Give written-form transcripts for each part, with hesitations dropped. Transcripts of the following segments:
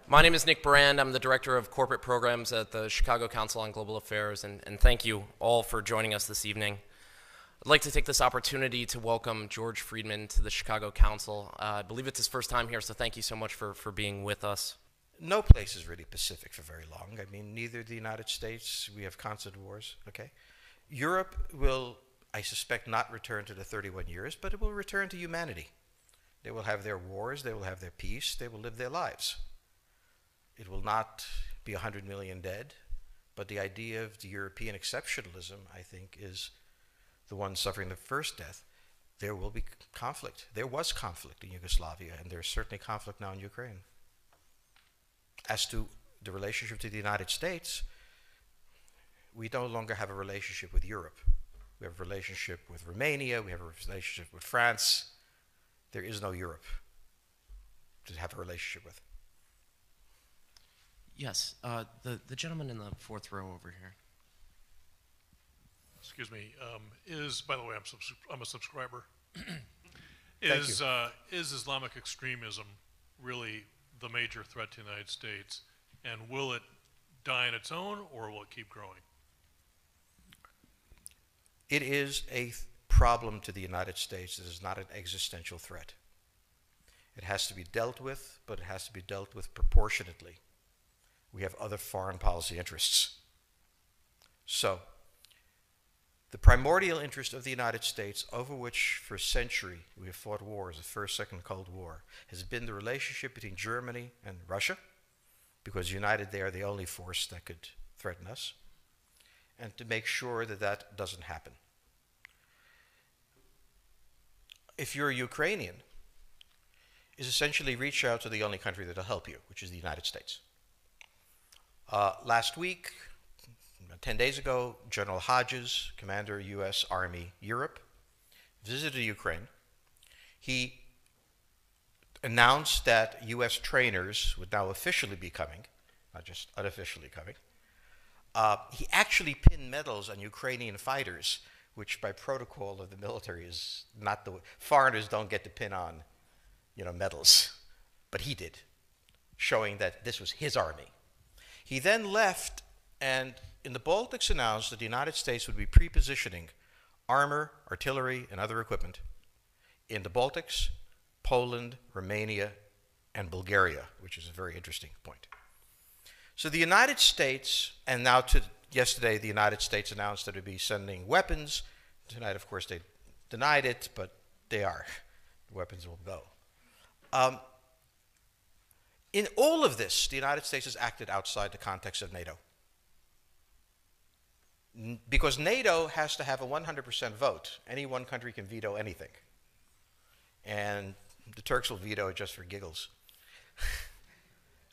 My name is Nick Brand. I'm the Director of Corporate Programs at the Chicago Council on Global Affairs, and thank you all for joining us this evening. I'd like to take this opportunity to welcome George Friedman to the Chicago Council. I believe it's his first time here, so thank you so much for being with us. No place is really pacific for very long. I mean, neither the United States, we have constant wars, okay? Europe will, I suspect, not return to the 31 years, but it will return to humanity. They will have their wars, they will have their peace, they will live their lives. It will not be 100 million dead, but the idea of the European exceptionalism, I think, is the one suffering the first death. There will be conflict. There was conflict in Yugoslavia, and there's certainly conflict now in Ukraine. As to the relationship to the United States, we no longer have a relationship with Europe. We have a relationship with Romania, we have a relationship with France. There is no Europe to have a relationship with. Yes, the gentleman in the fourth row over here. Excuse me. By the way, I'm a subscriber. Is Islamic extremism really the major threat to the United States, and will it die on its own, or will it keep growing? It is a problem to the United States. It is not an existential threat. It has to be dealt with, but it has to be dealt with proportionately. We have other foreign policy interests. So, the primordial interest of the United States, over which for a century we have fought wars, the First, Second Cold War, has been the relationship between Germany and Russia, because united they are the only force that could threaten us, and to make sure that that doesn't happen. If you're a Ukrainian, is essentially reach out to the only country that will help you, which is the United States. Last week, 10 days ago, General Hodges, Commander U.S. Army Europe, visited Ukraine. He announced that U.S. trainers would now officially be coming, not just unofficially coming. He actually pinned medals on Ukrainian fighters, which by protocol of the military is not the way. Foreigners don't get to pin on, medals, but he did, showing that this was his army. He then left and in the Baltics announced that the United States would be pre-positioning armor, artillery, and other equipment in the Baltics, Poland, Romania, and Bulgaria, which is a very interesting point. So the United States, and now yesterday the United States announced that it would be sending weapons. Tonight, of course, they denied it, but they are. The weapons will go. In all of this, the United States has acted outside the context of NATO. Because NATO has to have a 100% vote. Any one country can veto anything. And the Turks will veto it just for giggles.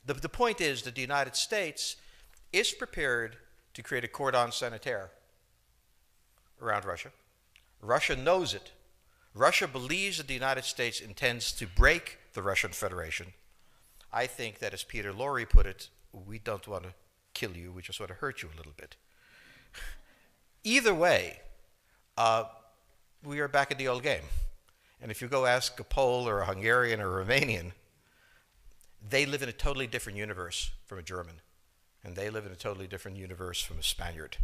The point is that the United States is prepared to create a cordon sanitaire around Russia. Russia knows it. Russia believes that the United States intends to break the Russian Federation. I think that, as Peter Lorre put it, we don't want to kill you, we just want to hurt you a little bit. Either way, we are back in the old game. And if you go ask a Pole or a Hungarian or a Romanian, they live in a totally different universe from a German. And they live in a totally different universe from a Spaniard.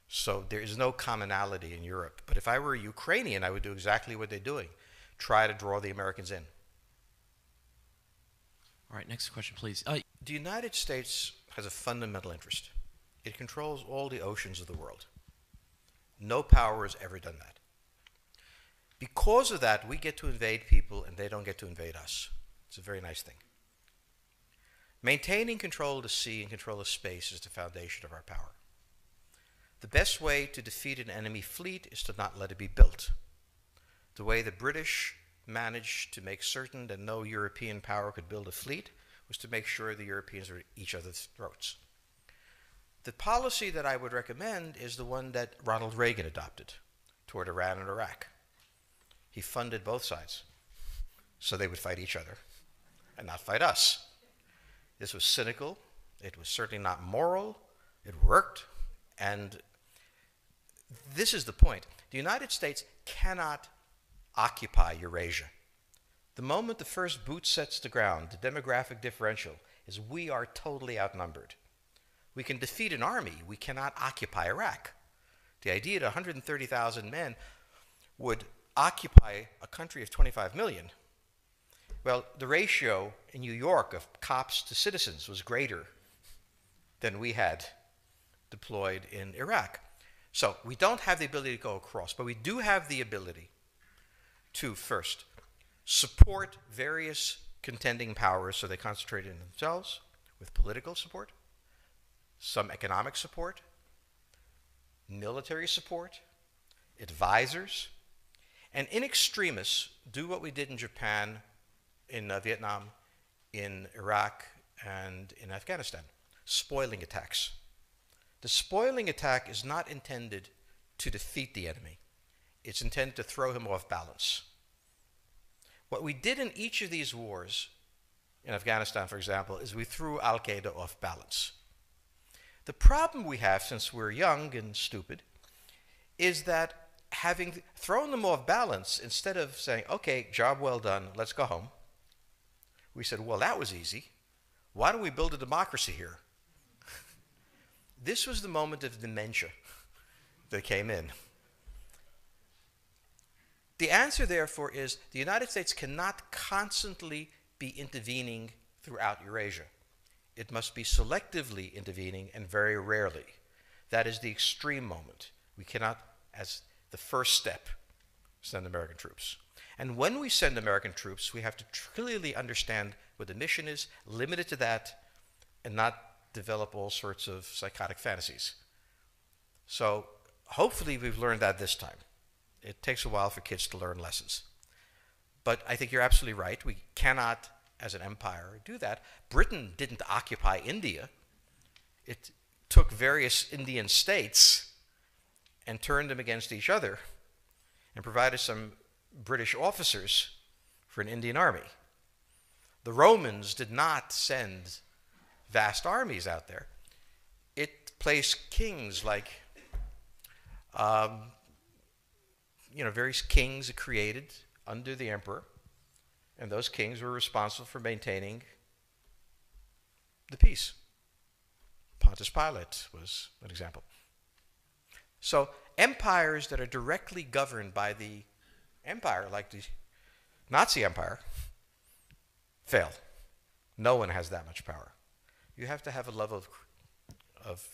So there is no commonality in Europe. But if I were a Ukrainian, I would do exactly what they're doing. Try to draw the Americans in. All right, next question, please. The United States has a fundamental interest. It controls all the oceans of the world. No power has ever done that. Because of that, we get to invade people and they don't get to invade us. It's a very nice thing. Maintaining control of the sea and control of space is the foundation of our power. The best way to defeat an enemy fleet is to not let it be built. The way the British managed to make certain that no European power could build a fleet was to make sure the Europeans were at each other's throats. The policy that I would recommend is the one that Ronald Reagan adopted toward Iran and Iraq. He funded both sides so they would fight each other and not fight us. This was cynical. It was certainly not moral. It worked. And this is the point. The United States cannot occupy Eurasia. The moment the first boot sets the ground, the demographic differential is we are totally outnumbered. We can defeat an army. We cannot occupy Iraq. The idea that 130,000 men would occupy a country of 25 million, well, the ratio in New York of cops to citizens was greater than we had deployed in Iraq. So we don't have the ability to go across, but we do have the ability to first support various contending powers so they concentrate in themselves with political support, some economic support, military support, advisors, and in extremis do what we did in Japan, in Vietnam, in Iraq, and in Afghanistan, spoiling attacks. The spoiling attack is not intended to defeat the enemy. It's intended to throw him off balance. What we did in each of these wars, in Afghanistan, for example, is we threw Al-Qaeda off balance. The problem we have, since we're young and stupid, is that having thrown them off balance, instead of saying, okay, job well done, let's go home, we said, well, that was easy. Why don't we build a democracy here? This was the moment of dementia that came in. The answer, therefore, is the United States cannot constantly be intervening throughout Eurasia. It must be selectively intervening and very rarely. That is the extreme moment. We cannot, as the first step, send American troops. And when we send American troops, we have to clearly understand what the mission is, limit it to that, and not develop all sorts of psychotic fantasies. So hopefully we've learned that this time. It takes a while for kids to learn lessons. But I think you're absolutely right. We cannot, as an empire, do that. Britain didn't occupy India. It took various Indian states and turned them against each other and provided some British officers for an Indian army. The Romans did not send vast armies out there. It placed kings like, various kings it created under the emperor, and those kings were responsible for maintaining the peace. Pontius Pilate was an example. So empires that are directly governed by the empire, like the Nazi Empire, fail. No one has that much power. You have to have a level of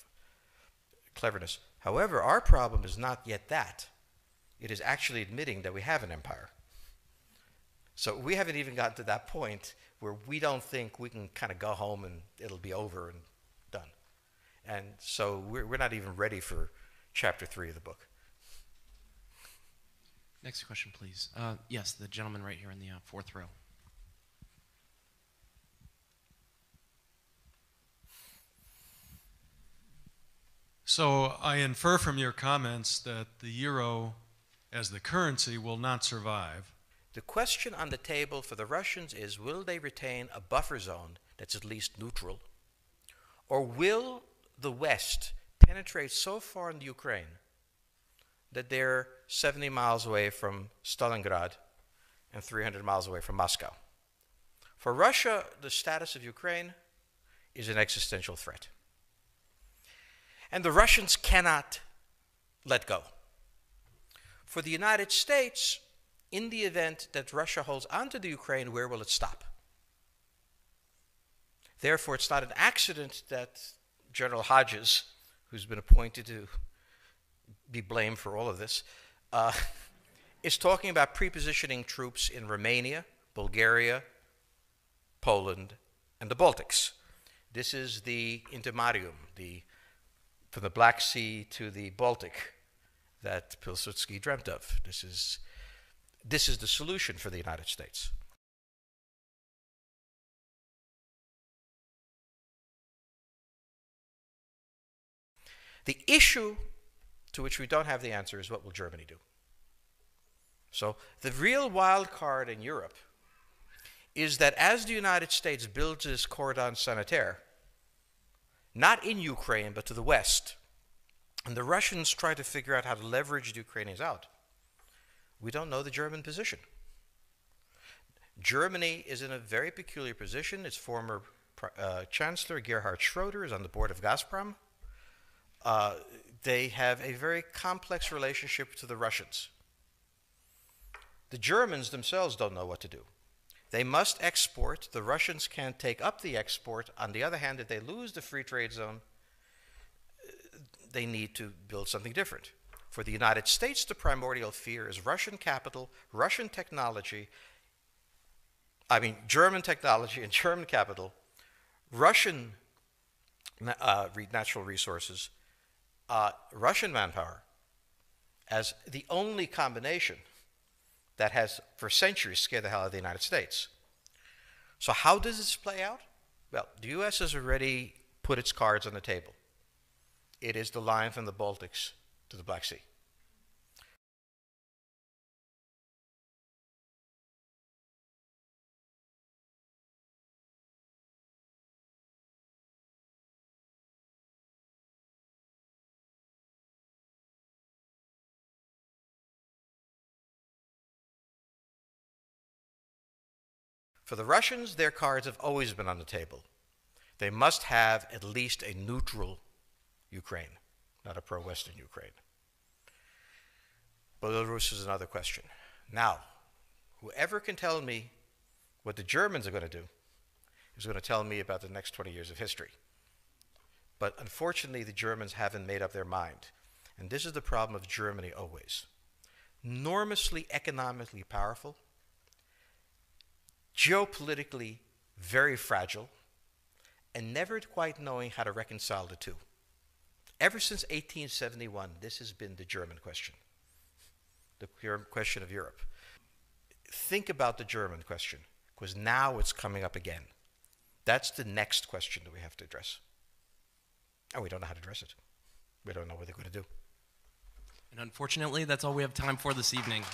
cleverness. However, our problem is not yet that. It is actually admitting that we have an empire. So we haven't even gotten to that point where we don't think we can kind of go home and it'll be over and done. And so we're not even ready for chapter 3 of the book. Next question, please. Yes, the gentleman right here in the fourth row. So I infer from your comments that the euro as the currency will not survive. The question on the table for the Russians is, will they retain a buffer zone that's at least neutral? Or will the West penetrate so far in the Ukraine that they're 70 miles away from Stalingrad and 300 miles away from Moscow? For Russia, the status of Ukraine is an existential threat. And the Russians cannot let go. For the United States, in the event that Russia holds onto the Ukraine, where will it stop? Therefore, it's not an accident that General Hodges, who's been appointed to be blamed for all of this, is talking about prepositioning troops in Romania, Bulgaria, Poland, and the Baltics. This is the intermarium, from the Black Sea to the Baltic, that Pilsudski dreamt of. This is the solution for the United States. The issue to which we don't have the answer is, what will Germany do? So the real wild card in Europe is that as the United States builds this cordon sanitaire, not in Ukraine, but to the west, and the Russians try to figure out how to leverage the Ukrainians out, we don't know the German position. Germany is in a very peculiar position. Its former Chancellor Gerhard Schroeder is on the board of Gazprom. They have a very complex relationship to the Russians. The Germans themselves don't know what to do. They must export. The Russians can't take up the export. On the other hand, if they lose the free trade zone, they need to build something different. For the United States, the primordial fear is Russian capital, Russian technology, German technology and German capital, Russian natural resources, Russian manpower, as the only combination that has for centuries scared the hell out of the United States. So how does this play out? Well, the U.S. has already put its cards on the table. It is the line from the Baltics to the Black Sea. For the Russians, their cards have always been on the table. They must have at least a neutral Ukraine, not a pro-Western Ukraine. Belarus is another question. Now, whoever can tell me what the Germans are going to do is going to tell me about the next 20 years of history. But unfortunately, the Germans haven't made up their mind. And this is the problem of Germany always. Enormously economically powerful, geopolitically very fragile, and never quite knowing how to reconcile the two. Ever since 1871, this has been the German question, the question of Europe. Think about the German question, because now it's coming up again. That's the next question that we have to address. And we don't know how to address it. We don't know what they're going to do. And unfortunately, that's all we have time for this evening.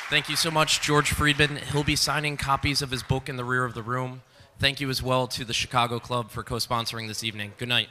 Thank you so much, George Friedman. He'll be signing copies of his book in the rear of the room. Thank you as well to the Chicago Club for co-sponsoring this evening. Good night.